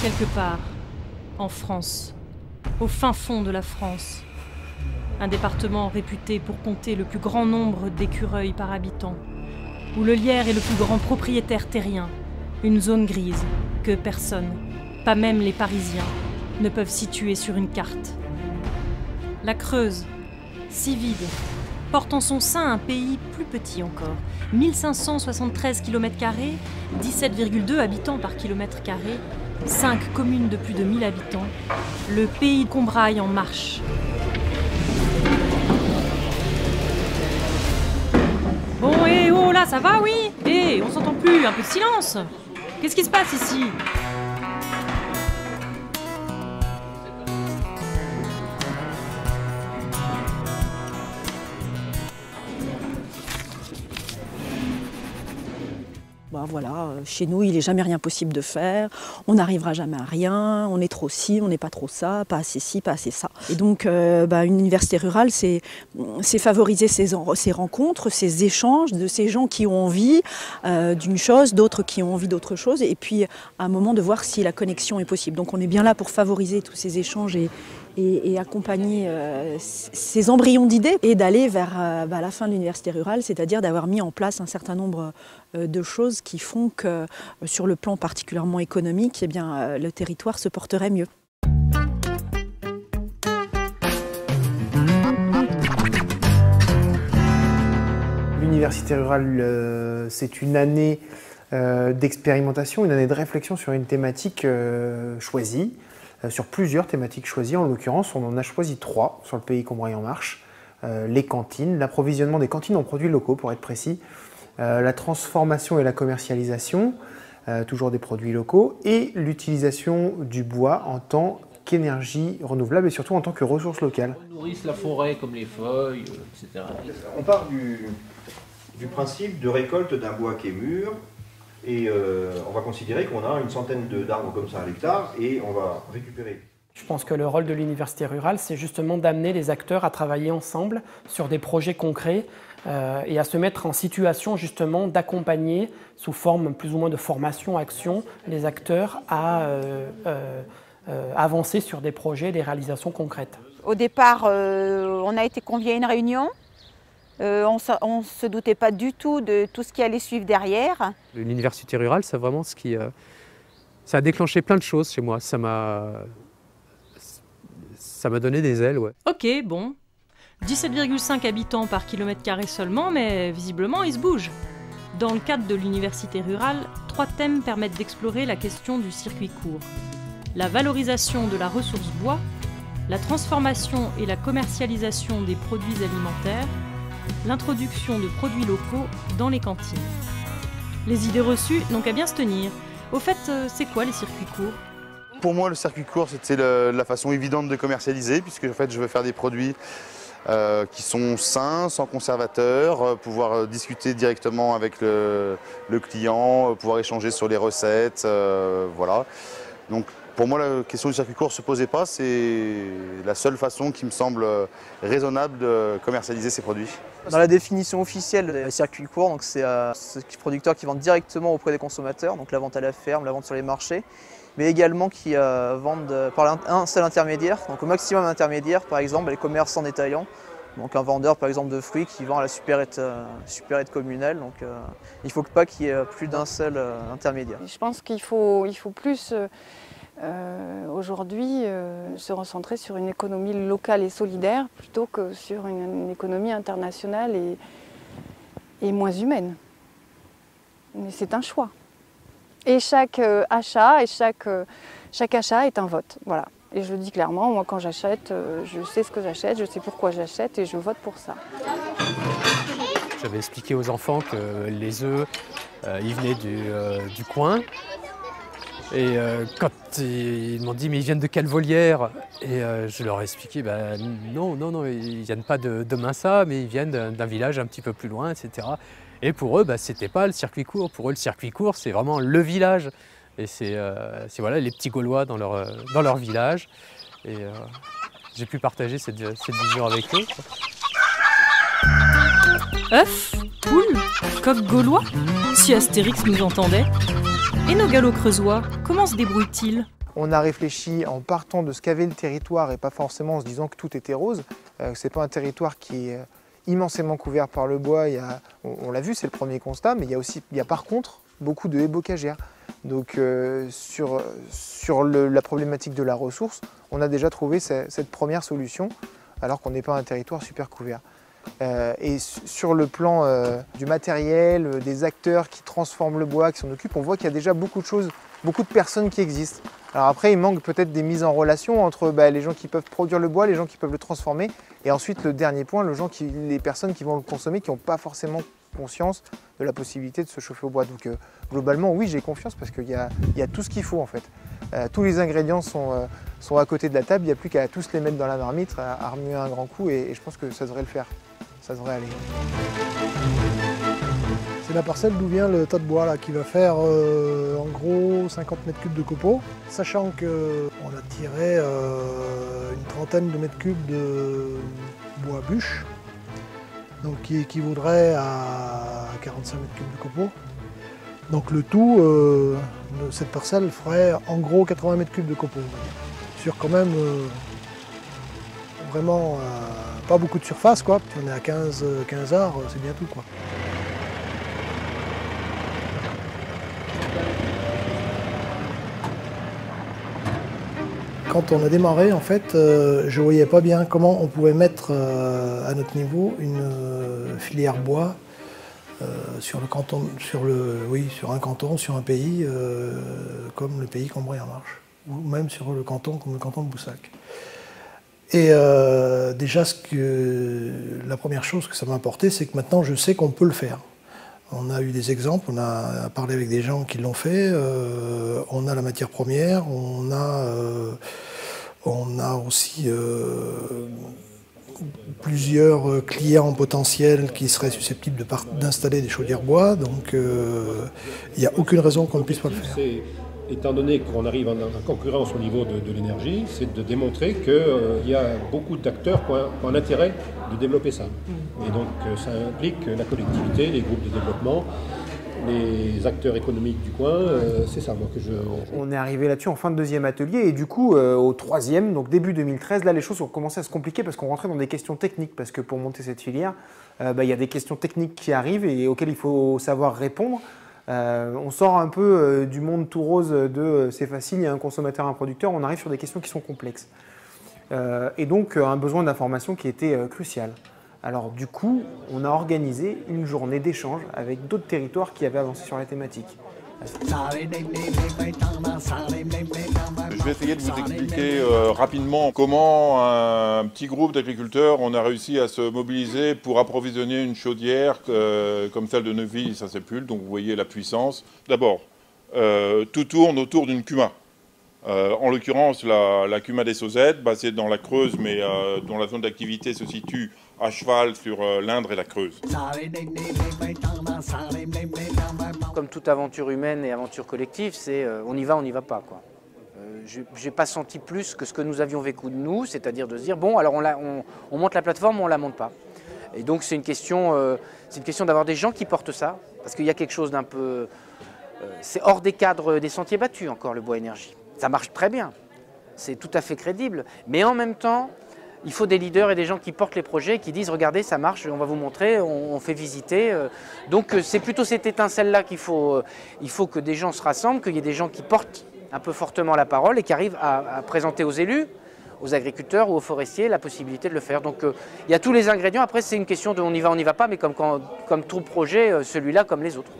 quelque part, en France, au fin fond de la France. Un département réputé pour compter le plus grand nombre d'écureuils par habitant, où le lierre est le plus grand propriétaire terrien, une zone grise que personne, pas même les Parisiens, ne peuvent situer sur une carte. La Creuse, si vide, porte en son sein un pays plus petit encore, 1573 km², 17,2 habitants par kilomètre carré, 5 communes de plus de 1000 habitants, le pays de Combrailles en marche. Bon, oh là, ça va, oui? On s'entend plus, un peu de silence. Qu'est-ce qui se passe ici? Voilà, chez nous, il n'est jamais rien possible de faire, on n'arrivera jamais à rien, on est trop ci, on n'est pas trop ça, pas assez ci, pas assez ça. Et donc, une université rurale, c'est favoriser ces rencontres, ces échanges de ces gens qui ont envie d'une chose, d'autres qui ont envie d'autre chose, et puis à un moment de voir si la connexion est possible. Donc on est bien là pour favoriser tous ces échanges et accompagner ces embryons d'idées et d'aller vers la fin de l'université rurale, c'est-à-dire d'avoir mis en place un certain nombre de choses qui font que, sur le plan particulièrement économique, le territoire se porterait mieux. L'université rurale, c'est une année d'expérimentation, une année de réflexion sur une thématique choisie. Sur plusieurs thématiques choisies. En l'occurrence, on en a choisi 3 sur le pays Combrailles en marche. Les cantines, l'approvisionnement des cantines en produits locaux pour être précis, la transformation et la commercialisation, toujours des produits locaux, et l'utilisation du bois en tant qu'énergie renouvelable et surtout en tant que ressource locale. On nourrit la forêt comme les feuilles, etc. On part du principe de récolte d'un bois qui est mûr. Et on va considérer qu'on a une centaine d'arbres comme ça à l'hectare et on va récupérer. Je pense que le rôle de l'université rurale, c'est justement d'amener les acteurs à travailler ensemble sur des projets concrets et à se mettre en situation justement d'accompagner sous forme plus ou moins de formation, action, les acteurs à avancer sur des projets, des réalisations concrètes. Au départ, on a été conviés à une réunion. On ne se doutait pas du tout de tout ce qui allait suivre derrière. L'université rurale, c'est vraiment ce qui... ça a déclenché plein de choses chez moi. Ça m'a donné des ailes, ouais. Ok, bon. 17,5 habitants par kilomètre carré seulement, mais visiblement, ils se bougent. Dans le cadre de l'université rurale, 3 thèmes permettent d'explorer la question du circuit court. La valorisation de la ressource bois, la transformation et la commercialisation des produits alimentaires, l'introduction de produits locaux dans les cantines. Les idées reçues n'ont qu'à bien se tenir. Au fait, c'est quoi les circuits courts? Pour moi, le circuit court, c'était la façon évidente de commercialiser, puisque en fait, je veux faire des produits qui sont sains, sans conservateurs, pouvoir discuter directement avec le client, pouvoir échanger sur les recettes, voilà. Donc, pour moi, la question du circuit court ne se posait pas, c'est la seule façon qui me semble raisonnable de commercialiser ces produits. Dans la définition officielle du circuit court, c'est ces producteurs qui vendent directement auprès des consommateurs, donc la vente à la ferme, la vente sur les marchés, mais également qui vendent par un seul intermédiaire, donc au maximum d'intermédiaires, par exemple les commerçants détaillants, donc un vendeur par exemple de fruits qui vend à la supérette communale, donc il ne faut pas qu'il y ait plus d'un seul intermédiaire. Je pense qu'il faut plus aujourd'hui se recentrer sur une économie locale et solidaire plutôt que sur une économie internationale et moins humaine. Mais c'est un choix. Et chaque achat est un vote. Voilà. Et je le dis clairement, moi quand j'achète, je sais ce que j'achète, je sais pourquoi j'achète et je vote pour ça. J'avais expliqué aux enfants que les œufs, ils venaient du coin. Et quand ils m'ont dit « mais ils viennent de quelle volière ?» Et je leur ai expliqué non, ils ne viennent pas de Minsa, mais ils viennent d'un village un petit peu plus loin, etc. Et pour eux, c'était pas le circuit court. Pour eux, le circuit court, c'est vraiment le village. Et c'est voilà, les petits Gaulois dans leur village. Et j'ai pu partager cette vision avec eux. Œufs, poules, coqs gaulois? Si Astérix nous entendait. Et nos galops creusois, comment se débrouillent-ils? On a réfléchi en partant de ce qu'avait le territoire et pas forcément en se disant que tout était rose. Ce n'est pas un territoire qui est immensément couvert par le bois. On l'a vu, c'est le premier constat, mais il y a par contre beaucoup de haies bocagères. Donc sur la problématique de la ressource, on a déjà trouvé cette première solution, alors qu'on n'est pas un territoire super couvert. Et sur le plan du matériel, des acteurs qui transforment le bois, qui s'en occupent, on voit qu'il y a déjà beaucoup de choses, beaucoup de personnes qui existent. Alors après, il manque peut-être des mises en relation entre les gens qui peuvent produire le bois, les gens qui peuvent le transformer, et ensuite le dernier point, les personnes qui vont le consommer, qui n'ont pas forcément conscience de la possibilité de se chauffer au bois. Donc globalement, oui, j'ai confiance parce qu'il y a tout ce qu'il faut en fait. Tous les ingrédients sont à côté de la table, il n'y a plus qu'à tous les mettre dans la marmite, à remuer un grand coup, et je pense que ça devrait le faire. Ça devrait aller. C'est la parcelle d'où vient le tas de bois là, qui va faire en gros 50 mètres cubes de copeaux, sachant qu'on a tiré une trentaine de mètres cubes de bois bûche, donc qui équivaudrait à 45 mètres cubes de copeaux. Donc le tout de cette parcelle ferait en gros 80 mètres cubes de copeaux, sur quand même vraiment pas beaucoup de surface quoi. On est à 15 arts, c'est bien tout quoi. Quand on a démarré, en fait, je ne voyais pas bien comment on pouvait mettre à notre niveau une filière bois sur le canton, sur un canton, sur un pays comme le pays Cambrai-en-Marche, ou même sur le canton comme le canton de Boussac. Et déjà, la première chose que ça m'a apporté, c'est que maintenant je sais qu'on peut le faire. On a eu des exemples, on a parlé avec des gens qui l'ont fait, on a la matière première, on a aussi plusieurs clients potentiels qui seraient susceptibles d'installer des chaudières bois, donc il n'y a aucune raison qu'on ne puisse pas le faire. Étant donné qu'on arrive en concurrence au niveau de l'énergie, c'est de démontrer qu'il y a beaucoup d'acteurs qui ont un intérêt de développer ça. Et donc ça implique la collectivité, les groupes de développement, les acteurs économiques du coin, c'est ça moi que je... On est arrivé là-dessus en fin de deuxième atelier et du coup au troisième, donc début 2013, là les choses ont commencé à se compliquer parce qu'on rentrait dans des questions techniques, parce que pour monter cette filière, il y a des questions techniques qui arrivent et auxquelles il faut savoir répondre. On sort un peu du monde tout rose de c'est facile, il y a un consommateur, un producteur, on arrive sur des questions qui sont complexes. Et donc un besoin d'information qui était crucial. Alors du coup, on a organisé une journée d'échange avec d'autres territoires qui avaient avancé sur la thématique. Je vais essayer de vous expliquer rapidement comment un petit groupe d'agriculteurs on a réussi à se mobiliser pour approvisionner une chaudière comme celle de Neuville-Saint-Sepulcre. Donc vous voyez la puissance. D'abord, tout tourne autour d'une cuma. En l'occurrence, la cuma des Sauzettes, c'est dans la Creuse, mais dont la zone d'activité se situe à cheval sur l'Indre et la Creuse. Comme toute aventure humaine et aventure collective, c'est on y va, on n'y va pas, quoi. Je n'ai pas senti plus que ce que nous avions vécu de nous, c'est-à-dire de se dire, bon, alors on monte la plateforme, mais on ne la monte pas. Et donc c'est une question d'avoir des gens qui portent ça, parce qu'il y a quelque chose d'un peu... c'est hors des cadres des sentiers battus encore, le bois énergie. Ça marche très bien, c'est tout à fait crédible, mais en même temps, il faut des leaders et des gens qui portent les projets, qui disent « Regardez, ça marche, on va vous montrer, on fait visiter ». Donc c'est plutôt cette étincelle-là qu'il faut, il faut que des gens se rassemblent, qu'il y ait des gens qui portent un peu fortement la parole et qui arrivent à présenter aux élus, aux agriculteurs ou aux forestiers la possibilité de le faire. Donc il y a tous les ingrédients, après c'est une question de on y va pas, mais comme tout projet, celui-là comme les autres.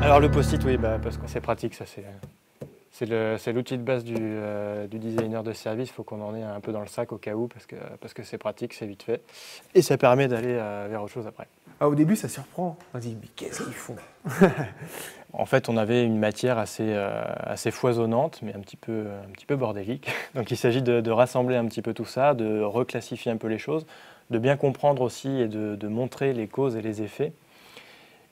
Alors le post-it, oui, parce que c'est pratique, ça c'est l'outil de base du designer de service. Il faut qu'on en ait un peu dans le sac au cas où, parce que c'est pratique, c'est vite fait. Et ça permet d'aller vers autre chose après. Au début, ça surprend. On se dit, mais qu'est-ce qu'ils font? En fait, on avait une matière assez foisonnante, mais un petit peu bordélique. Donc il s'agit de rassembler un petit peu tout ça, de reclassifier un peu les choses, de bien comprendre aussi et de montrer les causes et les effets.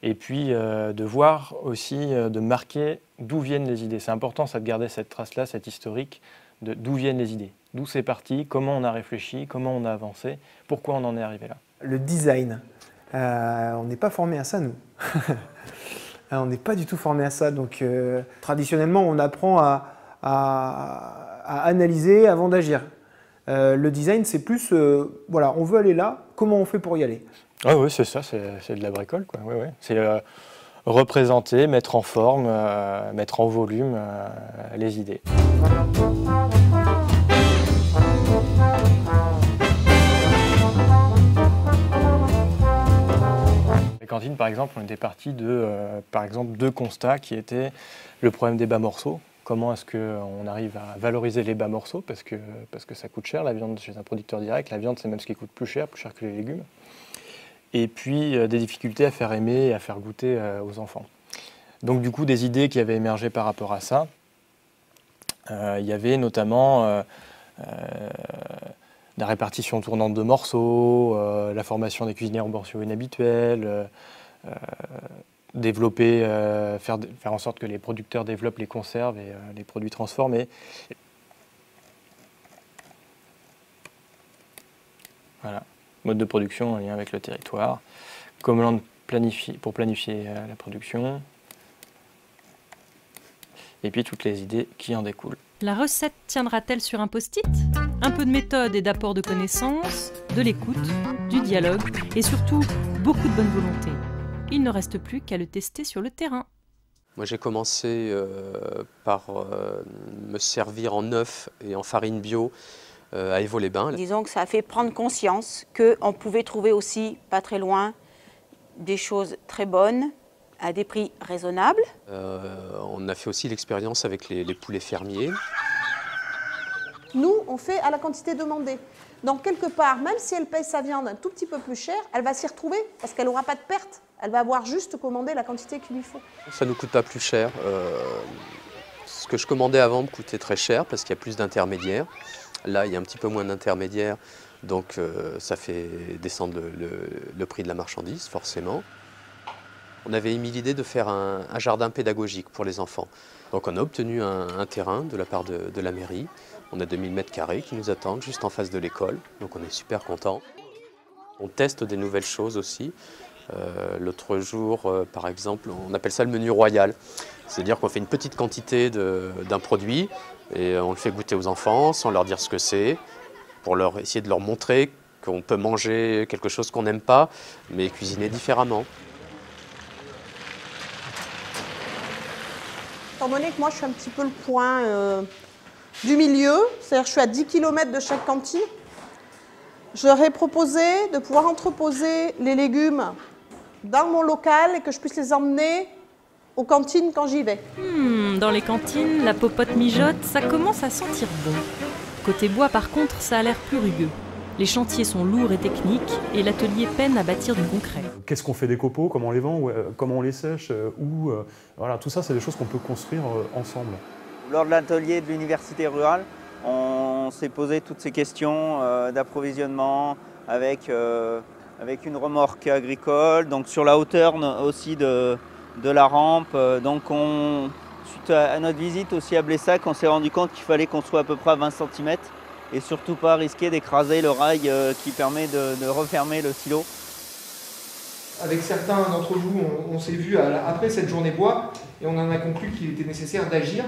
Et puis de voir aussi, de marquer d'où viennent les idées. C'est important ça de garder cette trace-là, cette historique, d'où viennent les idées. D'où c'est parti, comment on a réfléchi, comment on a avancé, pourquoi on en est arrivé là. Le design, on n'est pas formé à ça, nous. On n'est pas du tout formé à ça. Donc, traditionnellement, on apprend à analyser avant d'agir. Le design, c'est plus, voilà, on veut aller là, comment on fait pour y aller? Ah oui, c'est ça, c'est de la bricole, quoi. Ouais, ouais. C'est représenter, mettre en forme, mettre en volume les idées. Les cantines, par exemple, on était parti de, deux constats qui étaient le problème des bas morceaux. Comment est-ce qu'on arrive à valoriser les bas morceaux parce que ça coûte cher, la viande chez un producteur direct. La viande, c'est même ce qui coûte plus cher que les légumes. Et puis, des difficultés à faire aimer et à faire goûter aux enfants. Donc, du coup, des idées qui avaient émergé par rapport à ça. Il y avait notamment la répartition tournante de morceaux, la formation des cuisiniers en morceaux inhabituels, développer, faire en sorte que les producteurs développent les conserves et les produits transformés. Voilà, mode de production en lien avec le territoire, comment pour planifier la production, et puis toutes les idées qui en découlent. La recette tiendra-t-elle sur un post-it? Un peu de méthode et d'apport de connaissances, de l'écoute, du dialogue et surtout beaucoup de bonne volonté. Il ne reste plus qu'à le tester sur le terrain. Moi j'ai commencé par me servir en œufs et en farine bio à Évaux-les-Bains. Disons que ça a fait prendre conscience qu'on pouvait trouver aussi, pas très loin, des choses très bonnes, à des prix raisonnables. On a fait aussi l'expérience avec les poulets fermiers. Nous, on fait à la quantité demandée. Donc quelque part, même si elle paye sa viande un tout petit peu plus cher, elle va s'y retrouver parce qu'elle n'aura pas de perte. Elle va avoir juste commandé la quantité qu'il lui faut. Ça ne nous coûte pas plus cher. Ce que je commandais avant me coûtait très cher parce qu'il y a plus d'intermédiaires. Là, il y a un petit peu moins d'intermédiaires, donc ça fait descendre le prix de la marchandise, forcément. On avait émis l'idée de faire un jardin pédagogique pour les enfants. Donc on a obtenu un terrain de la part de la mairie. On a 2000 m² qui nous attendent juste en face de l'école, donc on est super contents. On teste des nouvelles choses aussi. L'autre jour, par exemple, on appelle ça le menu royal. C'est-à-dire qu'on fait une petite quantité d'un produit et on le fait goûter aux enfants sans leur dire ce que c'est, pour essayer de leur montrer qu'on peut manger quelque chose qu'on n'aime pas, mais cuisiner différemment. Étant donné que moi je suis un petit peu le point du milieu, c'est-à-dire que je suis à 10 km de chaque cantine, je leur ai proposé de pouvoir entreposer les légumes dans mon local et que je puisse les emmener aux cantines quand j'y vais. Dans les cantines, la popote mijote, ça commence à sentir bon. Côté bois, par contre, ça a l'air plus rugueux. Les chantiers sont lourds et techniques et l'atelier peine à bâtir du concret. Qu'est-ce qu'on fait des copeaux, comment on les vend, comment on les sèche, voilà, tout ça, c'est des choses qu'on peut construire ensemble. Lors de l'atelier de l'université rurale, on s'est posé toutes ces questions d'approvisionnement avec une remorque agricole, donc sur la hauteur aussi de la rampe. Donc suite à notre visite aussi à Blessac, on s'est rendu compte qu'il fallait qu'on soit à peu près à 20 cm et surtout pas risquer d'écraser le rail qui permet de refermer le silo. Avec certains d'entre vous, on s'est vu après cette journée bois et on en a conclu qu'il était nécessaire d'agir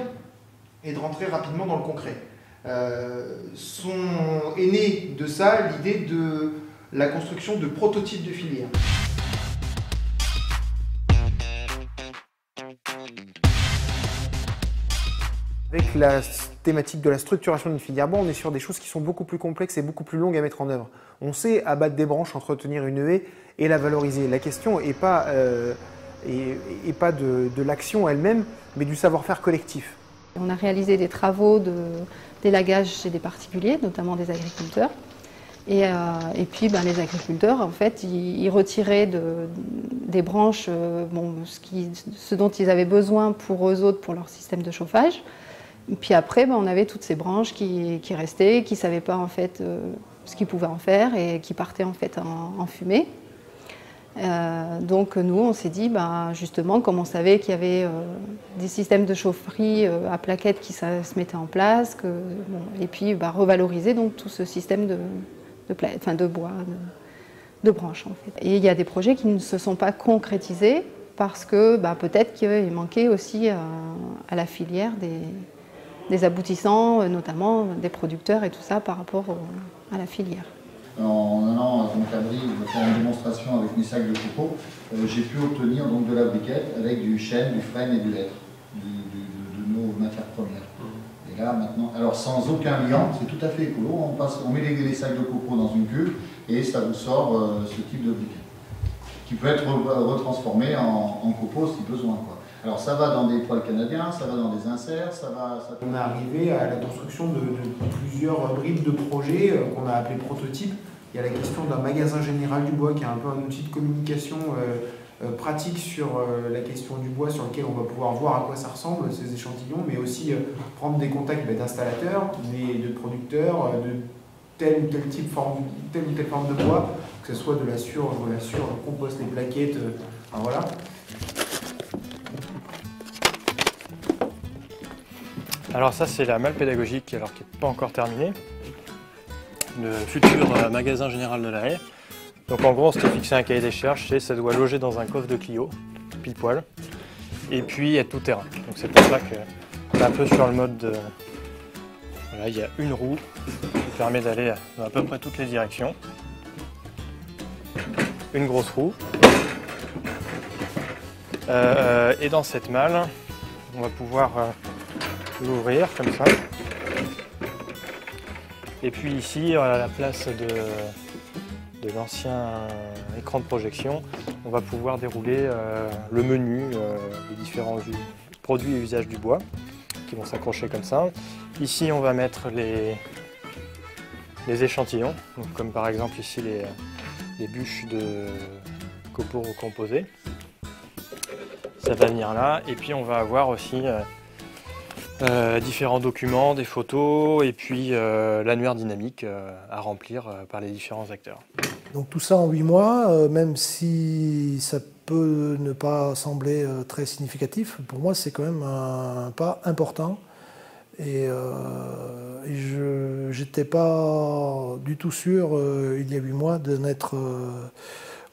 et de rentrer rapidement dans le concret. Est née de ça l'idée de la construction de prototypes de filières. Avec la thématique de la structuration d'une filière bois, on est sur des choses qui sont beaucoup plus complexes et beaucoup plus longues à mettre en œuvre. On sait abattre des branches, entretenir une haie et la valoriser. La question n'est pas, de l'action elle-même, mais du savoir-faire collectif. On a réalisé des travaux d'élagage chez des particuliers, notamment des agriculteurs. Et puis les agriculteurs, en fait, ils retiraient des branches ce dont ils avaient besoin pour eux autres, pour leur système de chauffage. Et puis après, on avait toutes ces branches qui restaient, qui ne savaient pas en fait ce qu'ils pouvaient en faire et qui partaient en fait en fumée. Donc nous, on s'est dit, justement, comme on savait qu'il y avait des systèmes de chaufferie à plaquettes qui se mettaient en place, et puis revaloriser donc, tout ce système de bois, de branches en fait. Et il y a des projets qui ne se sont pas concrétisés parce que peut-être qu'il manquait aussi à la filière des aboutissants, notamment des producteurs et tout ça par rapport à la filière. En allant donc à Brie, faire une démonstration avec mes sacs de copeaux, j'ai pu obtenir donc de la briquette avec du chêne, du frêne et du hêtre, de nos matières premières. Et là maintenant, alors sans aucun liant, c'est tout à fait écolo, on met les sacs de copeaux dans une cuve et ça vous sort ce type de briquette, qui peut être retransformé en copeaux si besoin, quoi. Alors ça va dans des poêles canadiens, ça va dans des inserts, On est arrivé à la construction de plusieurs bribes de projets qu'on a appelés prototypes. Il y a la question d'un magasin général du bois qui est un peu un outil de communication pratique sur la question du bois, sur lequel on va pouvoir voir à quoi ça ressemble, ces échantillons, mais aussi prendre des contacts d'installateurs, mais de producteurs, de telle ou telle forme de bois, que ce soit de la surge, le compost, les plaquettes, voilà. Alors ça c'est la malle pédagogique qui n'est pas encore terminée, le futur magasin général de La Haye. Donc en gros on s'était fixé un cahier des charges, ça doit loger dans un coffre de Clio, pile poil, et puis être tout terrain. Donc c'est pour ça qu'on est un peu sur le mode de... Voilà, il y a une roue qui permet d'aller dans à peu près toutes les directions. Une grosse roue. Et dans cette malle, on va pouvoir l'ouvrir comme ça. Et puis ici, à la place de l'ancien écran de projection, on va pouvoir dérouler le menu des différents produits et usages du bois qui vont s'accrocher comme ça. Ici, on va mettre les échantillons, donc comme par exemple ici les bûches de copeaux recomposés. Ça va venir là, et puis on va avoir aussi différents documents, des photos, et puis l'annuaire dynamique à remplir par les différents acteurs. Donc tout ça en 8 mois, même si ça peut ne pas sembler très significatif, pour moi c'est quand même un pas important. Et je n'étais pas du tout sûr, il y a 8 mois, de n'être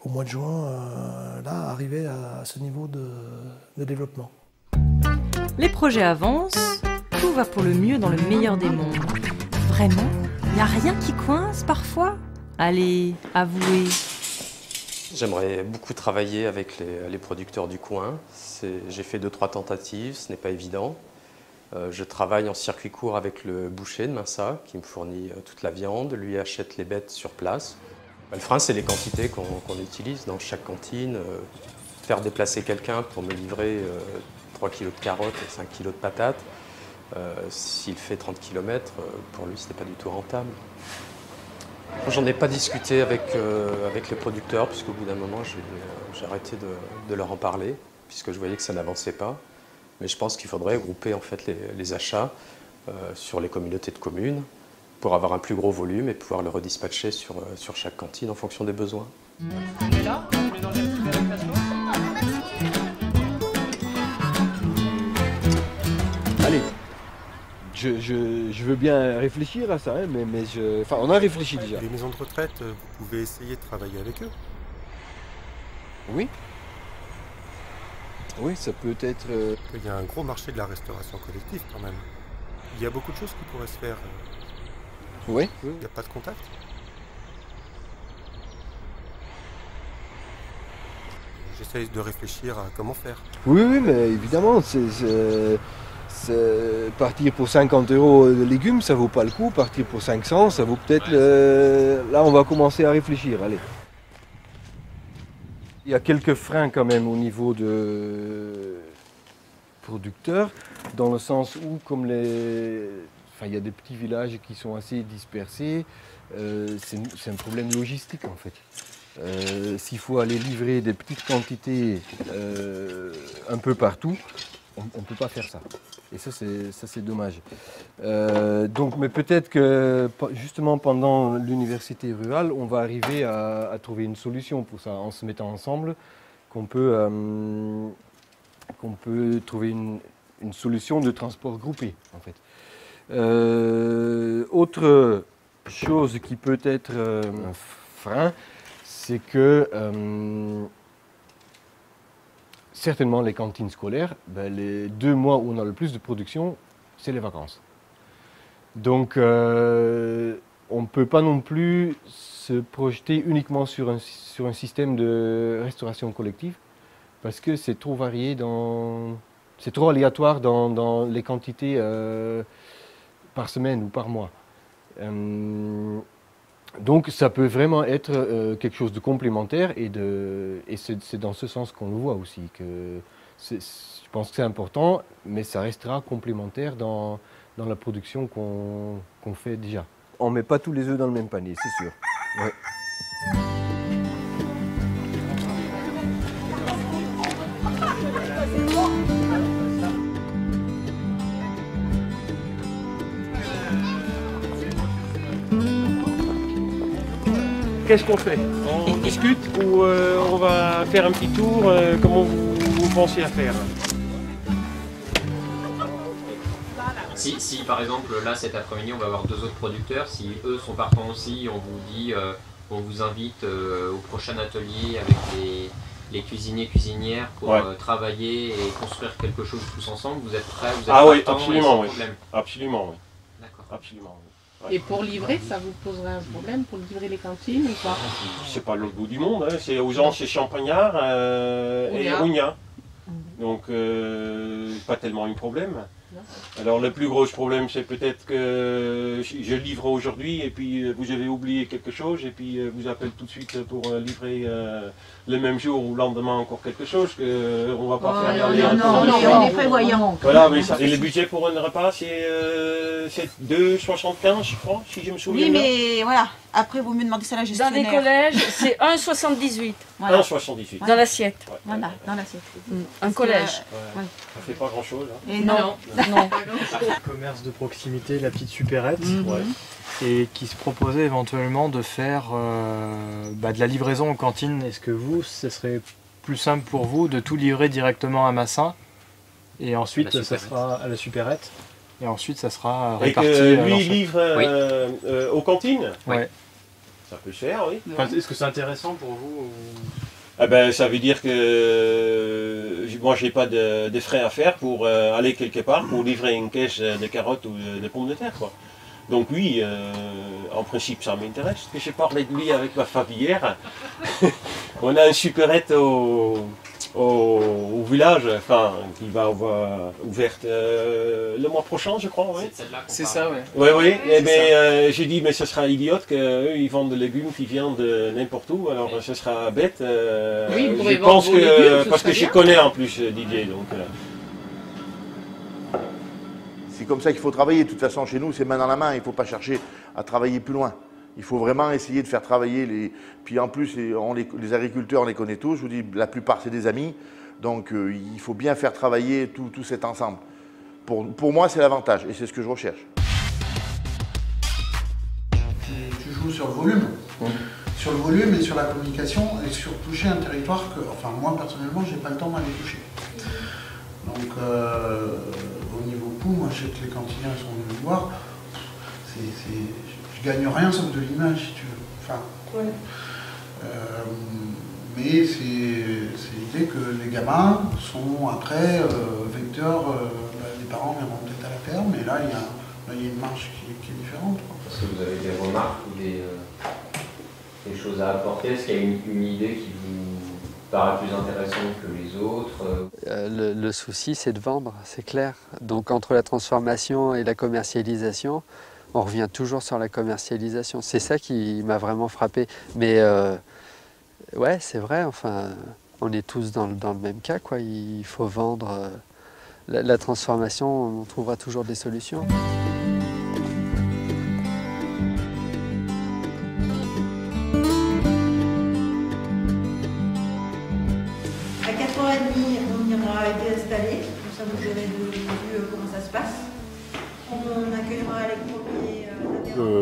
au mois de juin, là, arrivé à ce niveau de développement. Les projets avancent, tout va pour le mieux dans le meilleur des mondes. Vraiment, il n'y a rien qui coince parfois? Allez, avouez. J'aimerais beaucoup travailler avec les producteurs du coin. J'ai fait 2-3 tentatives, ce n'est pas évident. Je travaille en circuit court avec le boucher de Minsa qui me fournit toute la viande, lui achète les bêtes sur place. Le frein, c'est les quantités qu'on utilise dans chaque cantine. Faire déplacer quelqu'un pour me livrer 3 kg de carottes et 5 kg de patates, s'il fait 30 km, pour lui, ce n'est pas du tout rentable. J'en ai pas discuté avec les producteurs, puisqu'au bout d'un moment, j'ai arrêté de leur en parler, puisque je voyais que ça n'avançait pas. Mais je pense qu'il faudrait grouper en fait, les achats sur les communautés de communes pour avoir un plus gros volume et pouvoir le redispatcher sur chaque cantine en fonction des besoins. Allez, je veux bien réfléchir à ça, hein, mais enfin, on a réfléchi déjà. Les maisons de retraite, vous pouvez essayer de travailler avec eux. Oui. Oui, ça peut être... Il y a un gros marché de la restauration collective quand même. Il y a beaucoup de choses qui pourraient se faire. Oui. Il n'y a pas de contact. J'essaye de réfléchir à comment faire. Oui, mais évidemment, partir pour 50 € de légumes, ça vaut pas le coup. Partir pour 500, ça vaut peut-être... Là, on va commencer à réfléchir, allez. Il y a quelques freins quand même au niveau de producteurs, dans le sens où, comme il y a des petits villages qui sont assez dispersés, c'est un problème logistique en fait. S'il faut aller livrer des petites quantités un peu partout, on ne peut pas faire ça. Et ça, c'est dommage. Mais peut-être que justement pendant l'université rurale, on va arriver à trouver une solution pour ça, en se mettant ensemble, qu'on peut trouver une solution de transport groupé, en fait. Autre chose qui peut être un frein, c'est que certainement les cantines scolaires, les 2 mois où on a le plus de production, c'est les vacances. Donc on ne peut pas non plus se projeter uniquement sur un système de restauration collective parce que c'est trop varié, c'est trop aléatoire dans les quantités par semaine ou par mois. Donc ça peut vraiment être quelque chose de complémentaire et c'est dans ce sens qu'on le voit aussi. Je pense que c'est important, mais ça restera complémentaire dans la production qu'on fait déjà. On ne met pas tous les œufs dans le même panier, c'est sûr. Ouais. Qu'est-ce qu'on fait? On discute ou on va faire un petit tour? Comment vous pensez à faire? Si par exemple là cet après-midi on va avoir 2 autres producteurs, si eux sont partants aussi, on vous dit, on vous invite au prochain atelier avec les cuisiniers cuisinières pour travailler et construire quelque chose tous ensemble, vous êtes prêts? Vous êtes oui, partants, absolument, oui. problème. Absolument, oui. D'accord. Absolument, oui. Et pour livrer, ça vous poserait un problème pour livrer les cantines ou pas? C'est pas l'autre bout du monde, hein. C'est aux Anses, c'est Champagnard et Ougna. Donc pas tellement un problème. Alors le plus gros problème c'est peut-être que je livre aujourd'hui et puis vous avez oublié quelque chose et puis vous appelez tout de suite pour livrer le même jour ou le lendemain encore quelque chose que on va pas faire. Non, on est prévoyant. Voilà, mais et le budget pour un repas c'est 2,75 je crois, si je me souviens. Oui, mais voilà, après vous me demandez ça à la gestionnaire. Dans les collèges, c'est 1,78. Voilà. 1,78. Dans l'assiette. Ouais. Voilà, dans l'assiette. Un collège. Ça fait pas grand-chose. Hein. Et non. Commerce de proximité, la petite supérette, et qui se proposait éventuellement de faire de la livraison en cantine. Est-ce que vous, ce serait plus simple pour vous de tout livrer directement à Massin et ensuite ça sera à la supérette et ensuite ça sera réparti? Et que lui livre aux cantines? Oui. Ça peut se faire, oui. Enfin, est-ce que c'est intéressant pour vous? Ah ben, ça veut dire que moi j'ai pas de frais à faire pour aller quelque part pour livrer une caisse de carottes ou de pommes de terre, quoi. Donc oui, en principe ça m'intéresse. J'ai parlé de lui avec ma femme hier. On a une supérette au village, enfin, qui va avoir ouverte le mois prochain, je crois. Ouais. C'est ça, oui. Oui. Mais j'ai dit, mais ce sera idiote qu'eux, ils vendent des légumes qui viennent de n'importe où, alors ce sera bête. Je pense que, légumes, parce que je connais en plus Didier, donc... C'est comme ça qu'il faut travailler. De toute façon, chez nous, c'est main dans la main. Il ne faut pas chercher à travailler plus loin. Il faut vraiment essayer de faire travailler les... Puis en plus, les agriculteurs, on les connaît tous. Je vous dis, la plupart, c'est des amis. Donc, il faut bien faire travailler tout cet ensemble. Pour moi, c'est l'avantage et c'est ce que je recherche. Tu joues sur le volume. Sur le volume et sur la communication et sur toucher un territoire que, enfin, moi, personnellement, je n'ai pas le temps d'aller toucher. Donc, au niveau coût, moi, je sais que les cantiniers sont venus me voir. Je gagne rien sauf de l'image, si tu veux. Enfin, mais c'est l'idée que les gamins sont après vecteurs. Les parents viendront peut-être à la ferme, mais là, il y a une marche qui est différente. Est-ce que vous avez des remarques ou des choses à apporter? Est-ce qu'il y a une idée qui vous paraît plus intéressante que les autres? Le souci, c'est de vendre, c'est clair. Donc entre la transformation et la commercialisation, on revient toujours sur la commercialisation. C'est ça qui m'a vraiment frappé. Mais ouais, c'est vrai, enfin, on est tous dans le même cas, quoi. Il faut vendre. La transformation, on trouvera toujours des solutions. À 4h30, on ira être installé ça vous avez vu comment ça se passe. On accueillera les premiers...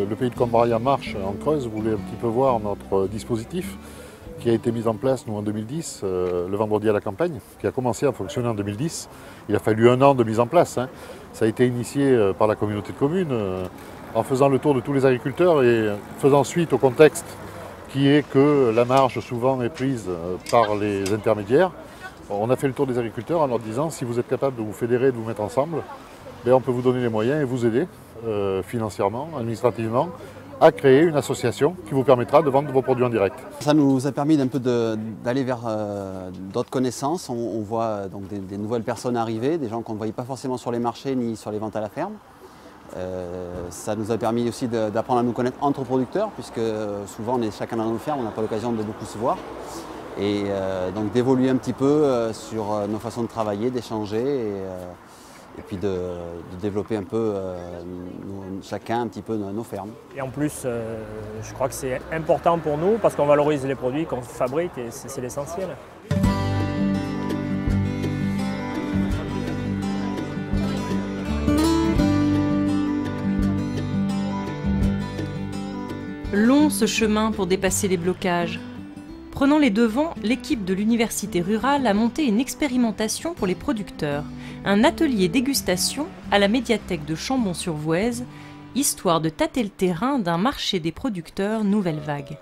Le pays de Combrailles en marche en Creuse voulait un petit peu voir notre dispositif qui a été mis en place nous en 2010, le vendredi à la campagne, qui a commencé à fonctionner en 2010. Il a fallu 1 an de mise en place. Hein. Ça a été initié par la communauté de communes en faisant le tour de tous les agriculteurs et faisant suite au contexte qui est que la marge souvent est prise par les intermédiaires. On a fait le tour des agriculteurs en leur disant si vous êtes capable de vous fédérer, de vous mettre ensemble, on peut vous donner les moyens et vous aider financièrement, administrativement, à créer une association qui vous permettra de vendre vos produits en direct. Ça nous a permis d'aller vers d'autres connaissances. On voit donc des nouvelles personnes arriver, des gens qu'on ne voyait pas forcément sur les marchés ni sur les ventes à la ferme. Ça nous a permis aussi d'apprendre à nous connaître entre producteurs, puisque souvent on est chacun dans nos fermes, on n'a pas l'occasion de beaucoup se voir. Et donc d'évoluer un petit peu sur nos façons de travailler, d'échanger et puis de développer un peu chacun un petit peu nos fermes. Et en plus, je crois que c'est important pour nous parce qu'on valorise les produits qu'on fabrique et c'est l'essentiel. Long ce chemin pour dépasser les blocages. Prenant les devants, l'équipe de l'université rurale a monté une expérimentation pour les producteurs, un atelier dégustation à la médiathèque de Chambon-sur-Voueize, histoire de tâter le terrain d'un marché des producteurs nouvelle vague.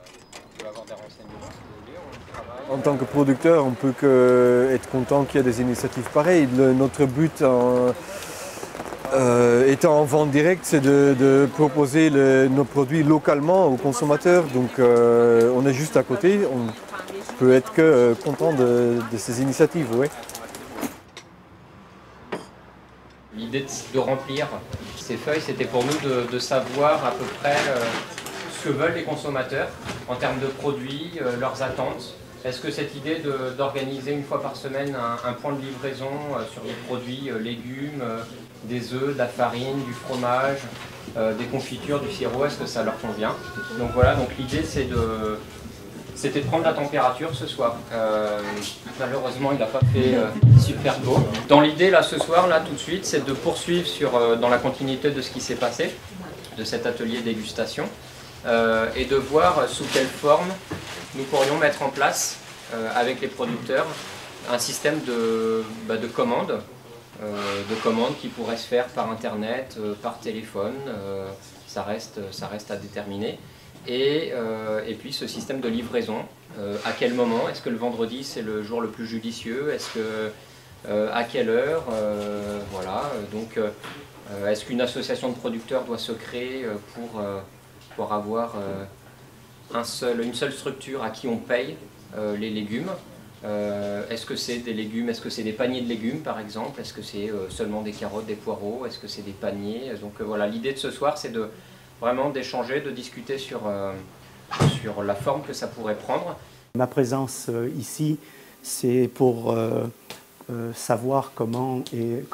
En tant que producteur, on peut qu'être content qu'il y ait des initiatives pareilles. Notre but étant en vente directe, c'est de proposer nos produits localement aux consommateurs. Donc on est juste à côté, on peut être que content de ces initiatives. Oui. L'idée de remplir ces feuilles, c'était pour nous de savoir à peu près ce que veulent les consommateurs en termes de produits, leurs attentes. Est-ce que cette idée d'organiser une fois par semaine un point de livraison sur les produits, légumes, des œufs, de la farine, du fromage, des confitures, du sirop, est-ce que ça leur convient? Donc voilà, donc l'idée c'était de prendre la température ce soir. Malheureusement, il n'a pas fait super beau. Dans l'idée, là, ce soir, là, tout de suite, c'est de poursuivre dans la continuité de ce qui s'est passé, de cet atelier dégustation, et de voir sous quelle forme nous pourrions mettre en place, avec les producteurs, un système de commandes, qui pourrait se faire par Internet, par téléphone, ça reste à déterminer. Et puis ce système de livraison, à quel moment? Est-ce que le vendredi c'est le jour le plus judicieux? Est-ce que à quelle heure? Voilà. Donc est-ce qu'une association de producteurs doit se créer pour avoir une seule structure à qui on paye les légumes? Est-ce que c'est des légumes? Est-ce que c'est des paniers de légumes par exemple? Est-ce que c'est seulement des carottes, des poireaux? Est-ce que c'est des paniers? Donc voilà, l'idée de ce soir c'est vraiment d'échanger, de discuter sur la forme que ça pourrait prendre. Ma présence ici, c'est pour savoir comment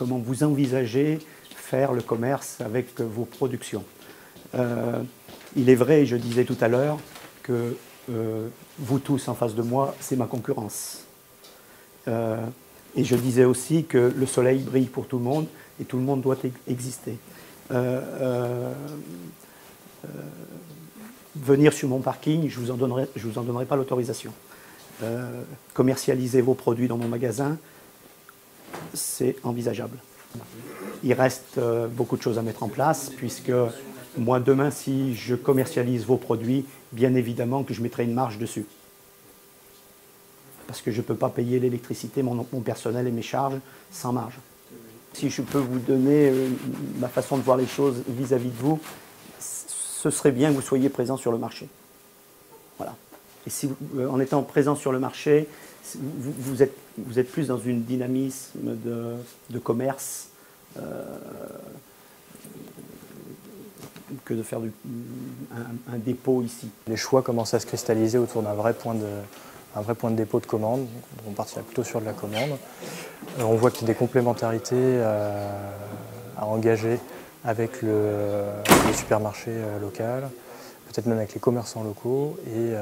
vous envisagez faire le commerce avec vos productions. Il est vrai, je disais tout à l'heure, que vous tous en face de moi, c'est ma concurrence. Et je disais aussi que le soleil brille pour tout le monde et tout le monde doit exister. Venir sur mon parking, je vous en donnerai pas l'autorisation. Commercialiser vos produits dans mon magasin, c'est envisageable. Il reste beaucoup de choses à mettre en place, puisque moi demain, si je commercialise vos produits, bien évidemment que je mettrai une marge dessus. Parce que je ne peux pas payer l'électricité, mon personnel et mes charges sans marge. Si je peux vous donner ma façon de voir les choses vis-à-vis de vous, ce serait bien que vous soyez présent sur le marché. Voilà. Et si en étant présent sur le marché, vous êtes plus dans une dynamisme de commerce que de faire un dépôt ici. Les choix commencent à se cristalliser autour d'un vrai point de dépôt de commande. On partira plutôt sur de la commande. On voit qu'il y a des complémentarités à engager avec le supermarché local, peut-être même avec les commerçants locaux, et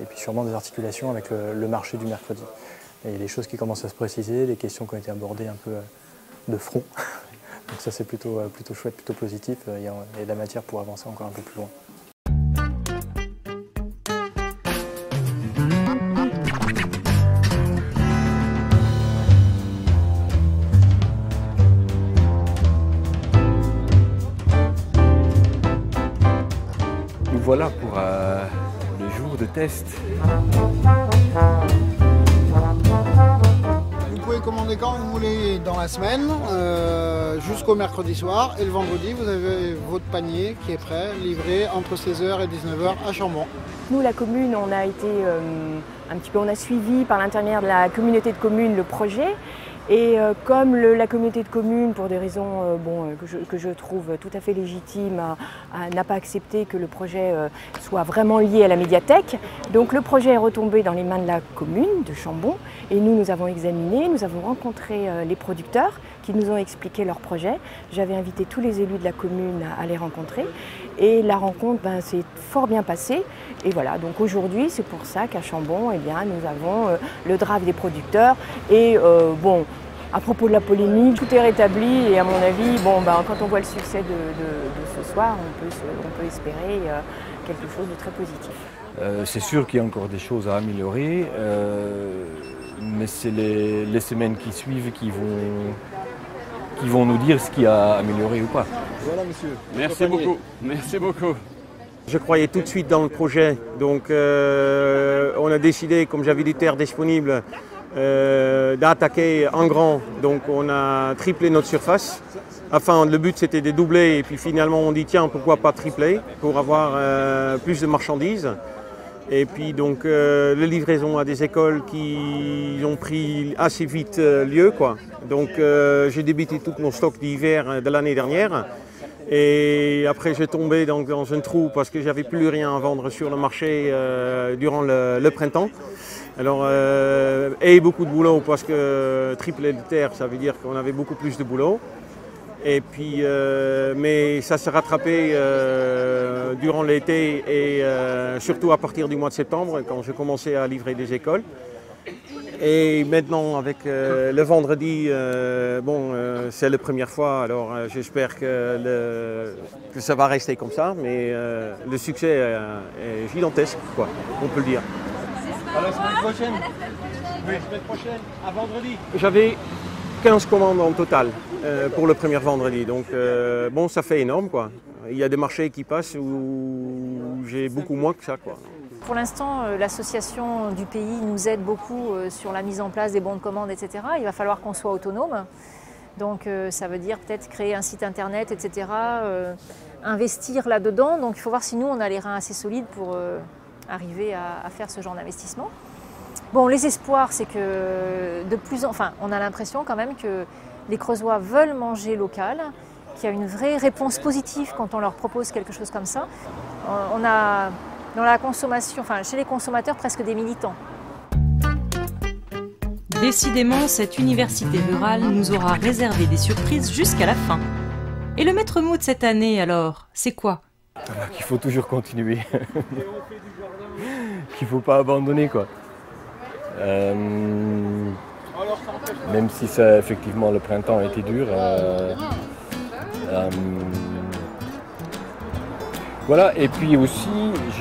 puis sûrement des articulations avec le marché du mercredi. Il y a des choses qui commencent à se préciser, des questions qui ont été abordées un peu de front. Donc ça c'est plutôt chouette, plutôt positif. Il y a de la matière pour avancer encore un peu plus loin. Nous voilà pour le jour de test. Vous pouvez commander quand vous voulez dans la semaine, jusqu'au mercredi soir. Et le vendredi, vous avez votre panier qui est prêt, livré entre 16h et 19h à Chambon. Nous, la commune, on a été on a suivi par l'intermédiaire de la communauté de communes le projet. Et comme la communauté de communes, pour des raisons que je trouve tout à fait légitimes, n'a pas accepté que le projet soit vraiment lié à la médiathèque, donc le projet est retombé dans les mains de la commune de Chambon. Et nous avons examiné, nous avons rencontré les producteurs qui nous ont expliqué leur projet. J'avais invité tous les élus de la commune à les rencontrer. Et la rencontre s'est fort bien passée. Et voilà, donc aujourd'hui, c'est pour ça qu'à Chambon, eh bien, nous avons le draft des producteurs. Et à propos de la polémique, tout est rétabli. Et à mon avis, quand on voit le succès de ce soir, on peut espérer quelque chose de très positif. C'est sûr qu'il y a encore des choses à améliorer, mais c'est les semaines qui suivent qui vont nous dire ce qu'il y a à améliorer ou pas. Voilà, monsieur. Merci beaucoup. Merci beaucoup. Je croyais tout de suite dans le projet, donc on a décidé, comme j'avais des terres disponibles, d'attaquer en grand. Donc on a triplé notre surface. Enfin, le but c'était de doubler et puis finalement on dit tiens, pourquoi pas tripler pour avoir plus de marchandises. Et puis donc les livraisons à des écoles qui ont pris assez vite lieu, quoi. Donc j'ai débité tout mon stock d'hiver de l'année dernière. Et après j'ai tombé dans un trou parce que j'avais plus rien à vendre sur le marché durant le printemps. Alors, et beaucoup de boulot parce que tripler de terre, ça veut dire qu'on avait beaucoup plus de boulot. Et puis, mais ça s'est rattrapé durant l'été et surtout à partir du mois de septembre quand j'ai commencé à livrer des écoles. Et maintenant avec le vendredi, c'est la première fois, alors j'espère que ça va rester comme ça, mais le succès est gigantesque, quoi, on peut le dire. À la semaine prochaine. Oui, la semaine prochaine, à vendredi. J'avais 15 commandes en total pour le premier vendredi, donc ça fait énorme, quoi. Il y a des marchés qui passent où j'ai beaucoup moins que ça, quoi. Pour l'instant, l'association du pays nous aide beaucoup sur la mise en place des bons de commande, etc. Il va falloir qu'on soit autonome. Donc ça veut dire peut-être créer un site internet, etc. Investir là-dedans. Donc il faut voir si nous, on a les reins assez solides pour arriver à faire ce genre d'investissement. Bon, les espoirs, c'est que on a l'impression quand même que les Creusois veulent manger local, qu'il y a une vraie réponse positive quand on leur propose quelque chose comme ça. On a dans la consommation, chez les consommateurs, presque des militants. Décidément, cette université rurale nous aura réservé des surprises jusqu'à la fin. Et le maître mot de cette année, alors, c'est quoi? Qu'il faut toujours continuer. Qu'il ne faut pas abandonner, quoi. Même si ça, effectivement le printemps a été dur. Voilà, et puis aussi,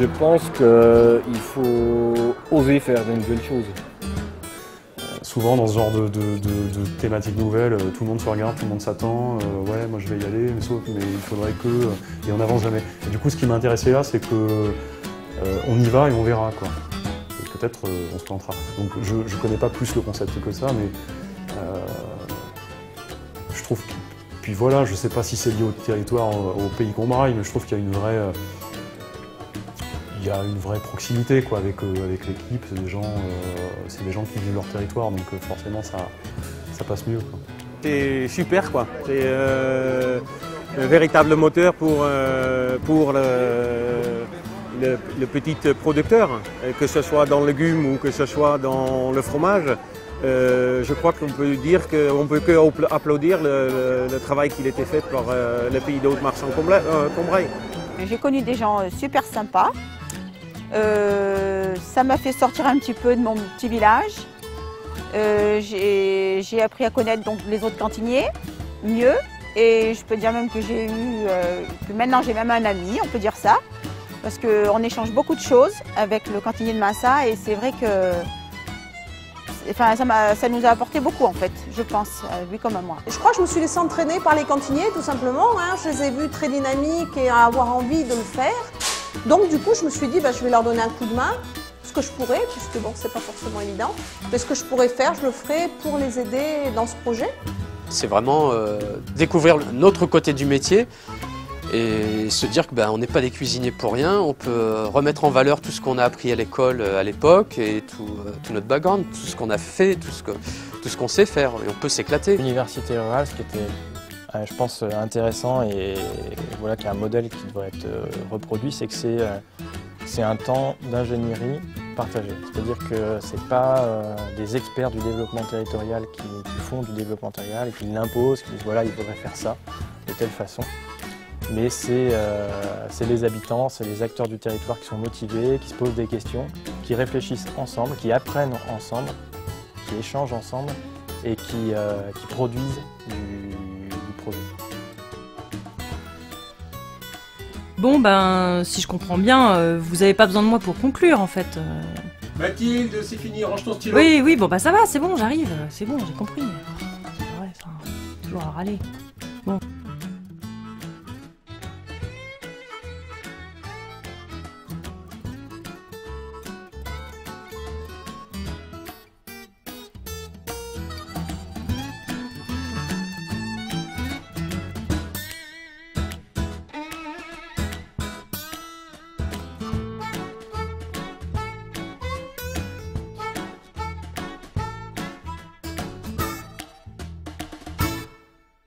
je pense qu'il faut oser faire de nouvelles choses. Souvent, dans ce genre de thématiques nouvelles, tout le monde se regarde, tout le monde s'attend. Ouais, moi je vais y aller, mais il faudrait que... Et on n'avance jamais. Et du coup, ce qui m'a intéressé là, c'est que on y va et on verra, quoi. Peut-être on se plantera. Donc je ne connais pas plus le concept que ça, mais je trouve que... Puis voilà, je ne sais pas si c'est lié au territoire, au pays qu'on braille, mais je trouve qu'il y a une vraie proximité, quoi, avec l'équipe. C'est des gens qui vivent leur territoire, donc forcément ça passe mieux, quoi. C'est super, quoi. C'est un véritable moteur pour le petit producteur, que ce soit dans le légumes ou que ce soit dans le fromage. Je crois qu'on peut dire qu'on peut que applaudir le travail qui a été fait par le pays de Haute-Marsan-Combrailles. J'ai connu des gens super sympas. Ça m'a fait sortir un petit peu de mon petit village. J'ai appris à connaître donc les autres cantiniers. mieux. Et je peux dire même que que maintenant j'ai même un ami, on peut dire ça. Parce qu'on échange beaucoup de choses avec le cantinier de Massa et c'est vrai que ça nous a apporté beaucoup en fait, je pense, lui comme à moi. Je crois que je me suis laissée entraîner par les cantiniers tout simplement. Je les ai vus très dynamiques et avoir envie de le faire. Donc du coup je me suis dit je vais leur donner un coup de main, ce que je pourrais, puisque bon c'est pas forcément évident. Mais ce que je pourrais faire, je le ferai pour les aider dans ce projet. C'est vraiment découvrir notre côté du métier. Et se dire qu'on n'est pas des cuisiniers pour rien, on peut remettre en valeur tout ce qu'on a appris à l'école à l'époque et tout notre background, tout ce qu'on a fait, tout ce qu'on sait faire, et on peut s'éclater. L'université rurale, ce qui était, je pense, intéressant et voilà, qui est un modèle qui devrait être reproduit, c'est que c'est un temps d'ingénierie partagé. C'est-à-dire que ce n'est pas des experts du développement territorial qui font du développement territorial et qui l'imposent, qui disent voilà, il faudrait faire ça de telle façon. Mais c'est les habitants, c'est les acteurs du territoire qui sont motivés, qui se posent des questions, qui réfléchissent ensemble, qui apprennent ensemble, qui échangent ensemble et qui produisent du produit. Bon si je comprends bien, vous n'avez pas besoin de moi pour conclure en fait. Mathilde, c'est fini, range ton stylo. Oui, bon ça va, c'est bon, j'arrive, c'est bon, j'ai compris. C'est vrai, toujours à râler.